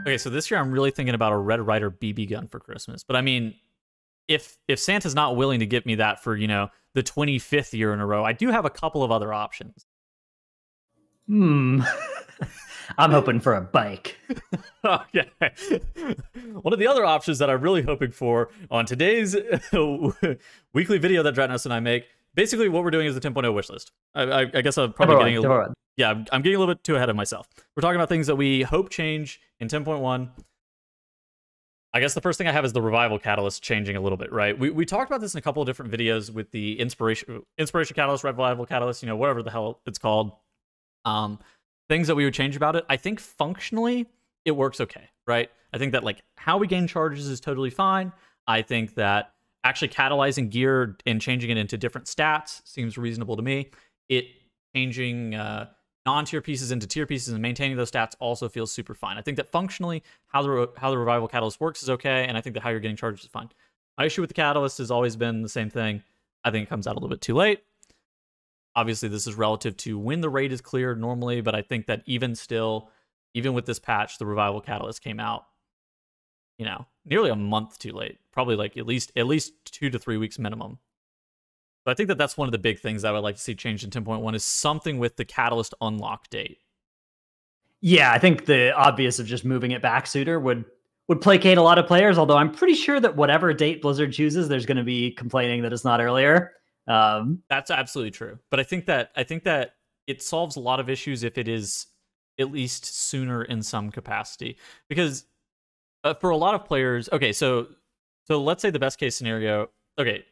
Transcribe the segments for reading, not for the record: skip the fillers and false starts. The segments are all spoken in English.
Okay, so this year I'm really thinking about a Red Ryder BB gun for Christmas. But I mean, if Santa's not willing to get me that for, the 25th year in a row, I do have a couple of other options. I'm hoping for a bike. Okay. One of the other options that I'm really hoping for on today's weekly video that Dratnos and I make, basically what we're doing is the 10.0 wish list. I guess I'm probably getting a little... Yeah, I'm getting a little bit too ahead of myself. We're talking about things that we hope change in 10.1. I guess the first thing I have is the revival catalyst changing a little bit, right? We talked about this in a couple of different videos with the inspiration catalyst, revival catalyst, whatever the hell it's called. Things that we would change about it. I think functionally it works okay, right? I think that like how we gain charges is totally fine. I think that actually catalyzing gear and changing it into different stats seems reasonable to me. It changing non-tier pieces into tier pieces and maintaining those stats also feels super fine. I think that functionally how the revival catalyst works is okay, and I think that how you're getting charges is fine. My issue with the catalyst has always been the same thing. I think it comes out a little bit too late. Obviously, this is relative to when the raid is cleared normally, but I think that even with this patch, the revival catalyst came out, nearly a month too late. Probably like at least 2 to 3 weeks minimum. But I think that that's one of the big things I would like to see changed in 10.1 is something with the catalyst unlock date. Yeah, I think the obvious of just moving it back sooner would placate a lot of players, although I'm pretty sure that whatever date Blizzard chooses, there's going to be complaining that it's not earlier. That's absolutely true. But I think that it solves a lot of issues if it is at least sooner in some capacity. Because for a lot of players, okay, so let's say the best case scenario, okay,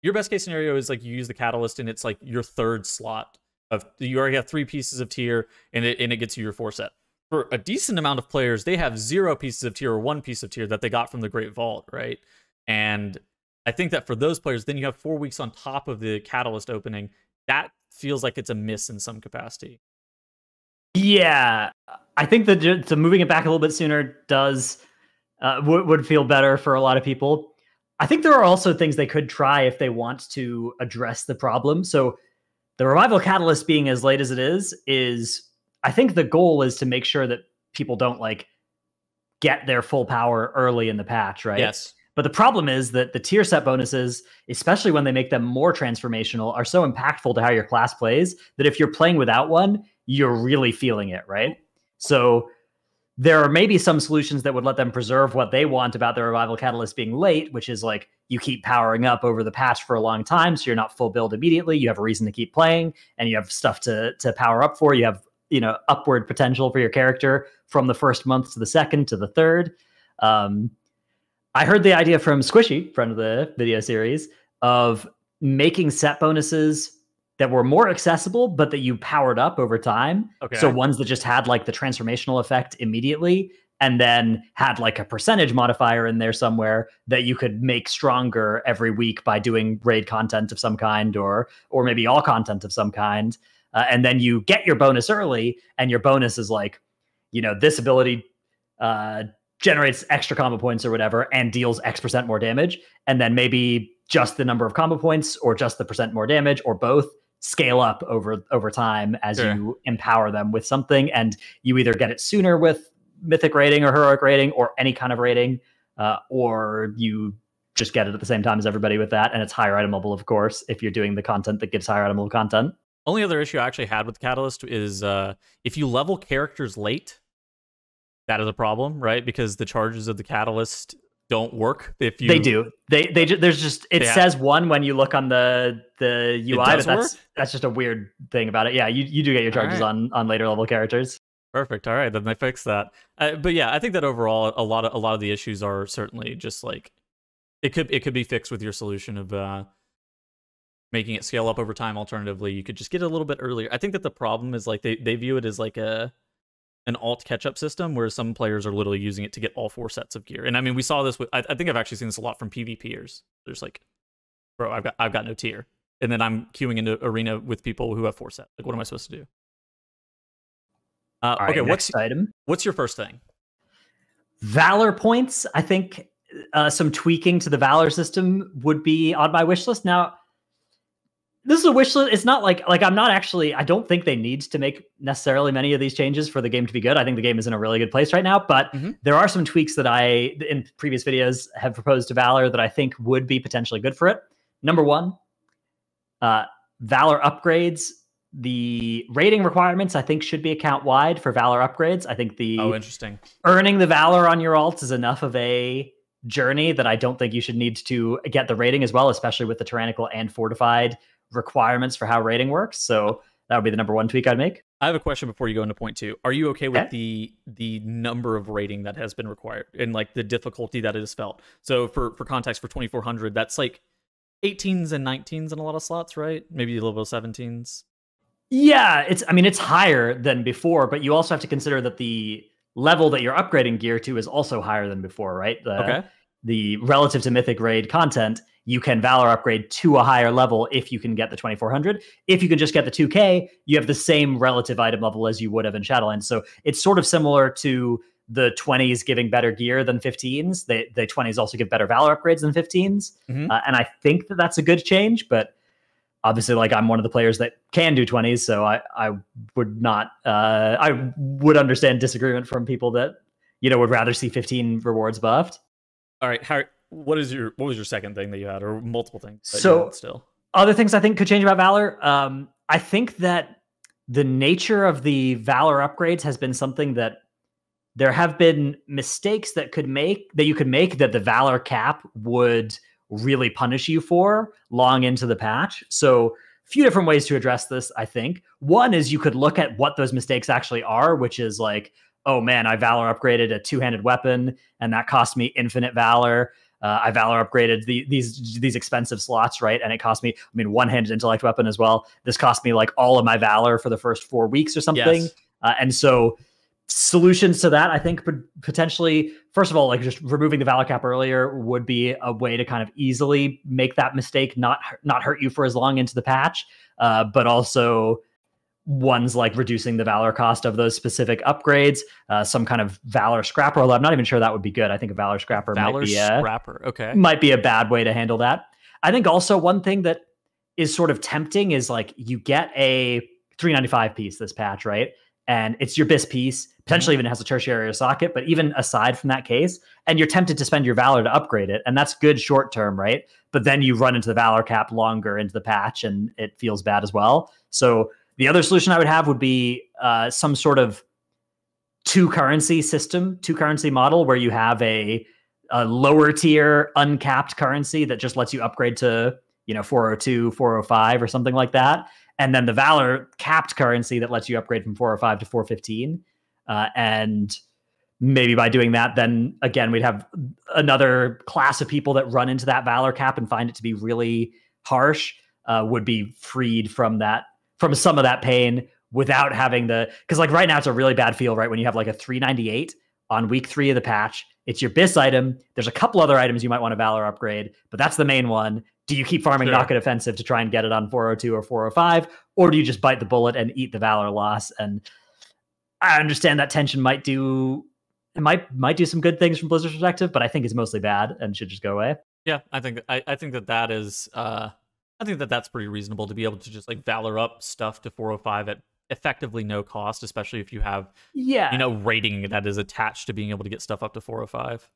your best case scenario is like you use the catalyst and it's like your third slot of you already have 3 pieces of tier and it gets you your 4 set. For a decent amount of players, they have 0 pieces of tier or 1 piece of tier that they got from the Great Vault, right? And I think that for those players, then you have 4 weeks on top of the catalyst opening. That feels like it's a miss in some capacity. Yeah, I think that moving it back a little bit sooner does would feel better for a lot of people. I think there are also things they could try if they want to address the problem. So the revival catalyst being as late as it is I think the goal is to make sure that people don't like get their full power early in the patch, right? Yes. But the problem is that the tier set bonuses, especially when they make them more transformational, are so impactful to how your class plays that if you're playing without one, you're really feeling it, right? So there are maybe some solutions that would let them preserve what they want about the revival catalyst being late, which is like you keep powering up over the patch for a long time, so you're not full build immediately. You have a reason to keep playing, and you have stuff to power up for. You have upward potential for your character from the first month to the second to the third. I heard the idea from Squishy, friend of the video series, of making set bonuses that were more accessible, but that you powered up over time. Okay. So ones that just had like the transformational effect immediately, and then had like a percentage modifier in there somewhere that you could make stronger every week by doing raid content of some kind, or maybe all content of some kind. And then you get your bonus early, and your bonus is like, this ability generates extra combo points or whatever and deals X% more damage. And then maybe just the number of combo points or just the % more damage or both scale up over time as you empower them with something. And you either get it sooner with mythic rating or heroic rating or any kind of rating, or you just get it at the same time as everybody with that. And it's higher item level, of course, if you're doing the content that gives higher item level content. Only other issue I actually had with Catalyst is if you level characters late, that is a problem, right? Because the charges of the Catalyst don't work if you... They do. There's just... It says 1 when you look on the UI, but that's just a weird thing about it. Yeah, you do get your charges on later level characters. Perfect. All right, then they fixed that. But yeah, I think that overall, a lot of the issues are certainly just like... It could be fixed with your solution of... making it scale up over time. Alternatively, you could just get it a little bit earlier. I think that the problem is like they view it as like an alt catch-up system, where some players are literally using it to get all 4 sets of gear. And I mean, we saw this with, I think I've actually seen this a lot from PvPers. There's like, bro, I've got no tier, and then I'm queuing into arena with people who have 4 sets. Like, what am I supposed to do? Okay, what's your first thing? Valor points. I think some tweaking to the Valor system would be on my wish list. Now, This is a wish list. It's not like I'm not actually. I don't think they need to make necessarily many of these changes for the game to be good. I think the game is in a really good place right now. But there are some tweaks that I, in previous videos, have proposed to Valor that I think would be potentially good for it. Number one, Valor upgrades. The rating requirements, I think, should be account wide for Valor upgrades. I think interesting. Earning the Valor on your alts is enough of a journey that I don't think you should need to get the rating as well, especially with the tyrannical and fortified requirements for how rating works. So that would be the number one tweak I'd make. I have a question before you go into point two. Are you okay with the number of rating that has been required and like the difficulty that it is felt? So for context, for 2400, that's like 18s and 19s in a lot of slots, right? Maybe a little bit of 17s. Yeah, it's higher than before, but you also have to consider that the level that you're upgrading gear to is also higher than before, right? The relative to Mythic Raid content, you can Valor upgrade to a higher level if you can get the 2400. If you can just get the 2K, you have the same relative item level as you would have in Shadowlands. So it's sort of similar to the 20s giving better gear than 15s. The 20s also give better Valor upgrades than 15s. And I think that that's a good change, but obviously, like, I'm one of the players that can do 20s, so I would not, I would understand disagreement from people that, would rather see 15 rewards buffed. All right, Harry, what was your second thing that you had, or multiple things that you had still? Other things I think could change about Valor. I think that the nature of the Valor upgrades has been something that there have been mistakes that you could make that the Valor cap would really punish you for long into the patch. So a few different ways to address this, I think. One is you could look at what those mistakes actually are, which is like, oh man, I Valor upgraded a two-handed weapon and that cost me infinite Valor. I Valor upgraded these expensive slots, right? And it cost me, one-handed intellect weapon as well. This cost me like all of my Valor for the first 4 weeks or something. Yes. And so solutions to that, I think, potentially, first of all, like just removing the Valor cap earlier would be a way to kind of easily make that mistake not hurt you for as long into the patch. But also ones like reducing the Valor cost of those specific upgrades, some kind of Valor scrapper, although I'm not even sure that would be good. I think a Valor scrapper might be a bad way to handle that. I think also one thing that is sort of tempting is like you get a 395 piece this patch, right? And it's your BIS piece, potentially even has a tertiary socket, but even aside from that case, and you're tempted to spend your Valor to upgrade it, and that's good short term, right? But then you run into the Valor cap longer into the patch, and it feels bad as well. So the other solution I would have would be some sort of two currency model where you have a lower tier uncapped currency that just lets you upgrade to 402, 405 or something like that. And then the Valor capped currency that lets you upgrade from 405 to 415. And maybe by doing that, then again, we'd have another class of people that run into that Valor cap and find it to be really harsh, would be freed from some of that pain without having because like right now it's a really bad feel, right? When you have like a 398 on week 3 of the patch, it's your BIS item. There's a couple other items you might want to Valor upgrade, but that's the main one. Do you keep farming Knock-It Offensive to try and get it on 402 or 405? Or do you just bite the bullet and eat the Valor loss? And I understand that tension might do some good things from Blizzard's perspective, but I think it's mostly bad and should just go away. Yeah, I think that is I think that's pretty reasonable to be able to just like Valor up stuff to 405 at effectively no cost, especially if you have rating that is attached to being able to get stuff up to 405.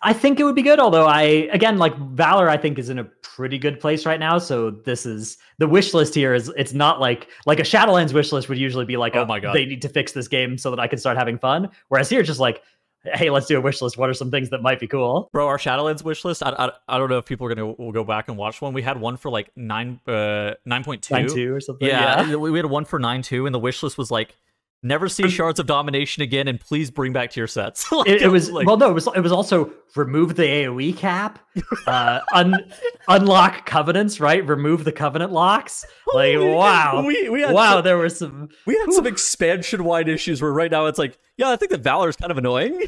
I think it would be good, although Valor I think is in a pretty good place right now. So this is the wish list here it's not like a Shadowlands wish list would usually be like, oh my God, they need to fix this game so that I can start having fun. Whereas here it's just like, hey, let's do a wish list. What are some things that might be cool? Bro, our Shadowlands wish list, I don't know if people will go back and watch one. We had one for like 9.2. 9.2 or something. Yeah. We had one for 9.2 and the wish list was like, never see Shards of Domination again, and please bring back to your sets. It was also remove the AoE cap, unlock covenants, right? Remove the covenant locks. Like, wow, there were some some expansion wide issues where right now it's like, yeah, I think that Valor is kind of annoying.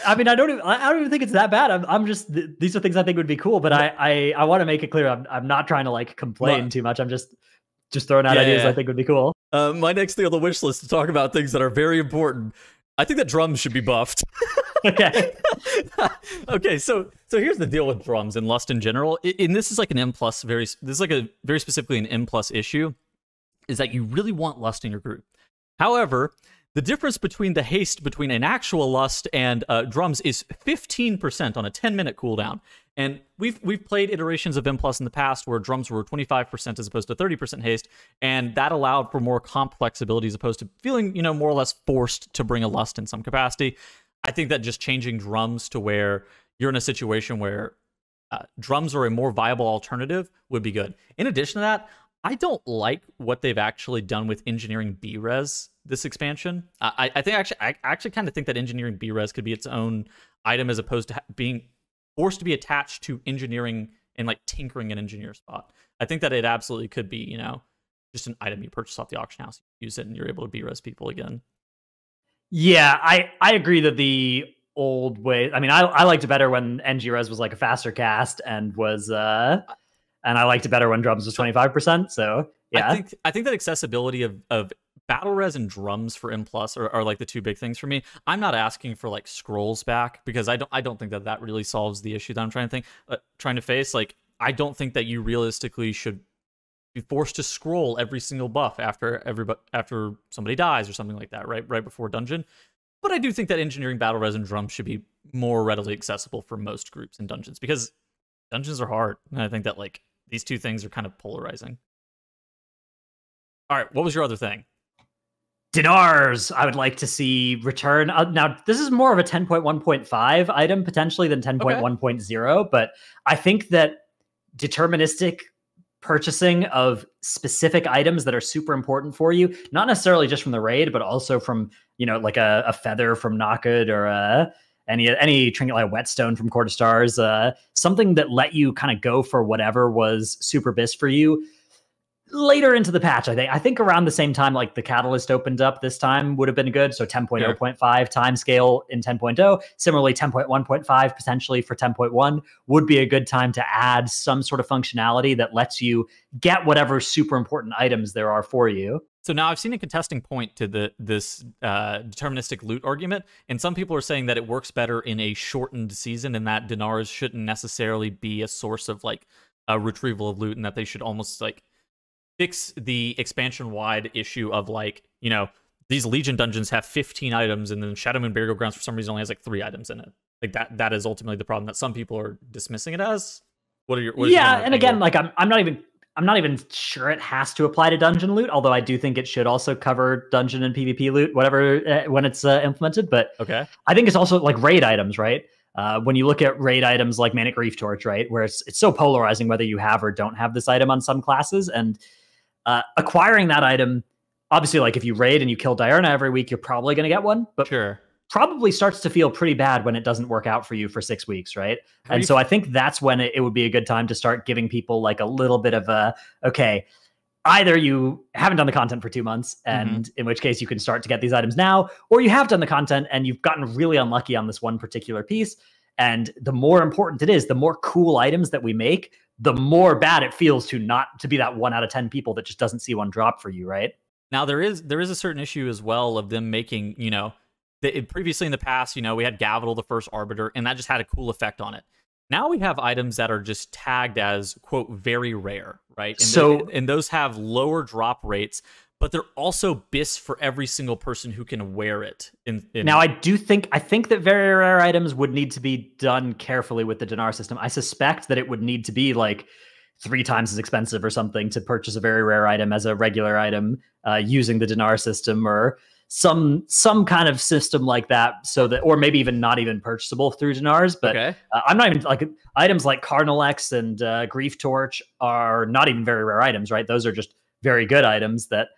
I mean, I don't even think it's that bad. I'm just these are things I think would be cool, but I want to make it clear I'm not trying to like complain too much. I'm just throwing out ideas I think would be cool. My next thing on the wish list to talk about things that are very important. I think that drums should be buffed. Okay. Okay, so here's the deal with drums and lust in general. And this is like an M plus this is like a very specifically an M plus issue, is that you really want lust in your group. However, the difference between the haste between an actual lust and drums is 15% on a 10-minute cooldown. And we've played iterations of M plus in the past where drums were 25% as opposed to 30% haste, and that allowed for more complex abilities as opposed to feeling, more or less forced to bring a lust in some capacity. I think that just changing drums to where you're in a situation where drums are a more viable alternative would be good. In addition to that, I don't like what they've actually done with engineering B-Res this expansion. I actually kind of think that engineering B-Res could be its own item as opposed to being forced to be attached to engineering and like tinkering an engineer spot. I think that it absolutely could be, just an item you purchase off the auction house, you use it, and you're able to B-Res people again. Yeah, I agree that the old way. I mean, I liked it better when NG-Res was like a faster cast and was and I liked it better when drums was 25%. So yeah, I think that accessibility of battle res and drums for M plus are like the two big things for me. I'm not asking for like scrolls back because I don't think that really solves the issue that I'm trying to face. Like, I don't think that you realistically should be forced to scroll every single buff after somebody dies or something like that, right before dungeon. But I do think that engineering battle res and drums should be more readily accessible for most groups in dungeons because dungeons are hard, and I think that like these two things are kind of polarizing. All right, what was your other thing? Dinars, I would like to see return. Now, this is more of a 10.1.5 item potentially than 10.1.0, but I think that deterministic purchasing of specific items that are super important for you, not necessarily just from the raid, but also from, like a feather from Nocked or any trinket like whetstone from Court of Stars, something that let you kind of go for whatever was super bis for you. Later into the patch, I think around the same time like the catalyst opened up this time would have been good. So 10.0.5 time scale in 10.0. Similarly, 10.1.5 potentially for 10.1 would be a good time to add some sort of functionality that lets you get whatever super important items there are for you. So now I've seen a contesting point to this deterministic loot argument, and some people are saying that it works better in a shortened season and that dinars shouldn't necessarily be a source of like a retrieval of loot, and that they should almost like fix the expansion-wide issue of like, these Legion dungeons have 15 items and then Shadow Moon Burial Grounds for some reason only has like 3 items in it. Like that is ultimately the problem that some people are dismissing it as. What are your and again, like I'm not even sure it has to apply to dungeon loot, although I do think it should also cover dungeon and PvP loot, whatever, when it's implemented. But okay, I think it's also like raid items, right? When you look at raid items like Manic Grief Torch, right, where it's so polarizing whether you have or don't have this item on some classes, and acquiring that item, obviously, like if you raid and you kill Diurna every week, you're probably going to get one, but sure, probably starts to feel pretty bad when it doesn't work out for you for 6 weeks, right? And so I think that's when it would be a good time to start giving people like a little bit of a, okay, either you haven't done the content for 2 months, and in which case you can start to get these items now, or you have done the content and you've gotten really unlucky on this one particular piece. And the more important it is, the more cool items that we make, the more bad it feels to be that 1 out of 10 people that just doesn't see one drop for you, right? Now there is a certain issue as well of them making, previously in the past, we had Gavital, the first Arbiter, and that just had a cool effect on it. Now we have items that are just tagged as, quote, very rare, right? And those have lower drop rates, but they're also bis for every single person who can wear it. Now, I think that very rare items would need to be done carefully with the dinar system. I suspect that it would need to be like 3 times as expensive or something to purchase a very rare item as a regular item using the dinar system, or some kind of system like that, so that, or maybe even not even purchasable through dinars. But okay. I'm not even like items like Cardinal X and Grief Torch are not even very rare items, right? Those are just very good items that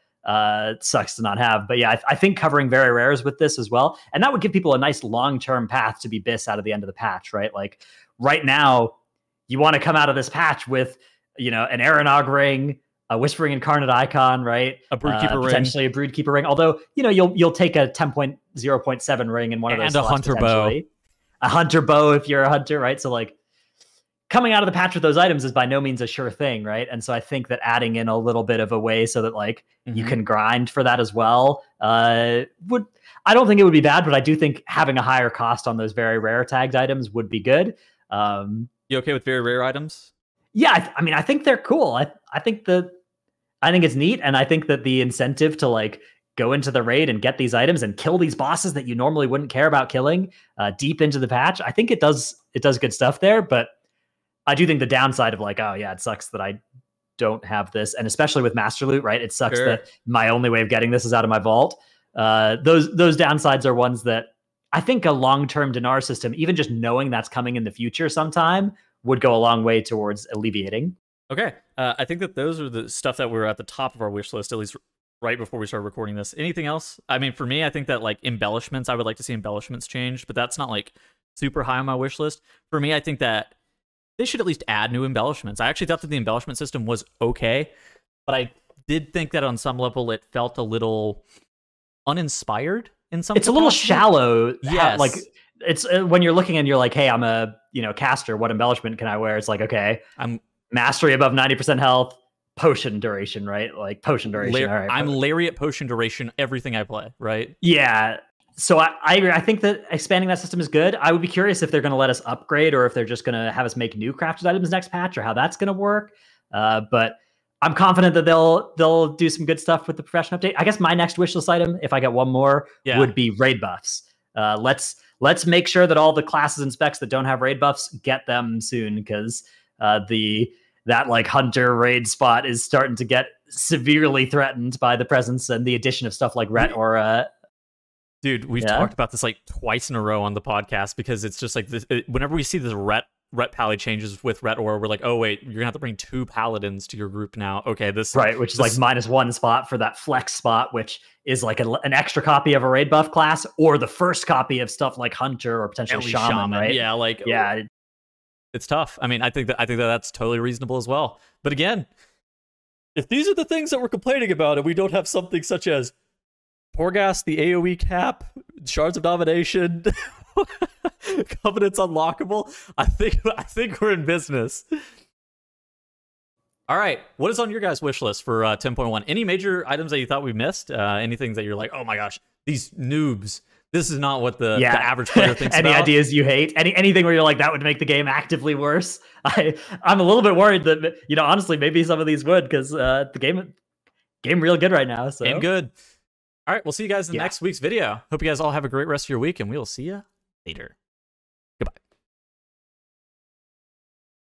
sucks to not have. But yeah, I think covering very rares with this as well, and that would give people a nice long-term path to be bis out of the end of the patch, right? Like right now, you want to come out of this patch with, an Aranog ring, a Whispering Incarnate Icon, right? A Broodkeeper ring. Potentially a Broodkeeper ring. Although, you'll take a 10.0.7 ring in one of those. And a Hunter Bow. A Hunter Bow if you're a hunter, right? So like coming out of the patch with those items is by no means a sure thing, right? And so I think that adding in a little bit of a way so that like you can grind for that as well would, I don't think it would be bad, but I do think having a higher cost on those very rare tagged items would be good. You okay with very rare items? Yeah, I mean, I think they're cool. I think it's neat, and I think that the incentive to like go into the raid and get these items and kill these bosses that you normally wouldn't care about killing deep into the patch, I think it does good stuff there. But I do think the downside of like, oh yeah, it sucks that I don't have this, and especially with Master Loot, right? It sucks that my only way of getting this is out of my vault. Those downsides are ones that I think a long-term dinar system, even just knowing that's coming in the future sometime, would go a long way towards alleviating. Okay. I think that those are the stuff that were at the top of our wish list, at least right before we started recording this. Anything else? I mean, for me, I think that like embellishments, I would like to see embellishments changed, but that's not like super high on my wish list. For me, I think that they should at least add new embellishments. I actually thought that the embellishment system was okay, but I did think that on some level it felt a little uninspired in some It's capacity. A little shallow. Yes. Like it's when you're looking and you're like, hey, I'm a caster. What embellishment can I wear? It's like, okay, I'm mastery above 90% health, potion duration, right? Like potion duration. All right, I'm lariat potion duration, everything I play, right? Yeah. So I agree. I think that expanding that system is good. I would be curious if they're going to let us upgrade or if they're just going to have us make new crafted items next patch or how that's going to work. But I'm confident that they'll do some good stuff with the profession update. I guess my next wishlist item, if I get one more, would be raid buffs. Let's make sure that all the classes and specs that don't have raid buffs get them soon, because that like hunter raid spot is starting to get severely threatened by the presence and the addition of stuff like Ret or Dude, we've talked about this like twice in a row on the podcast, because it's just like this, whenever we see this Ret pally changes with Ret Aura, we're like, oh wait, you're gonna have to bring 2 paladins to your group now. Okay, which is like -1 spot for that flex spot, which is like an extra copy of a raid buff class, or the first copy of stuff like hunter or potentially shaman, right? Yeah, like it's tough. I mean, I think that that's totally reasonable as well. But again, if these are the things that we're complaining about, and we don't have something such as Porghast, the AoE cap, Shards of Domination, Covenants unlockable, I think we're in business. All right, what is on your guys' wish list for 10.1? Any major items that you thought we missed? Anything that you're like, oh my gosh, these noobs, this is not what the average player thinks Any about? ideas you hate? Anything where you're like, that would make the game actively worse? I'm a little bit worried that, honestly, maybe some of these would, because the game real good right now. So. Game good. All right, we'll see you guys in next week's video. Hope you guys all have a great rest of your week, and we will see you later.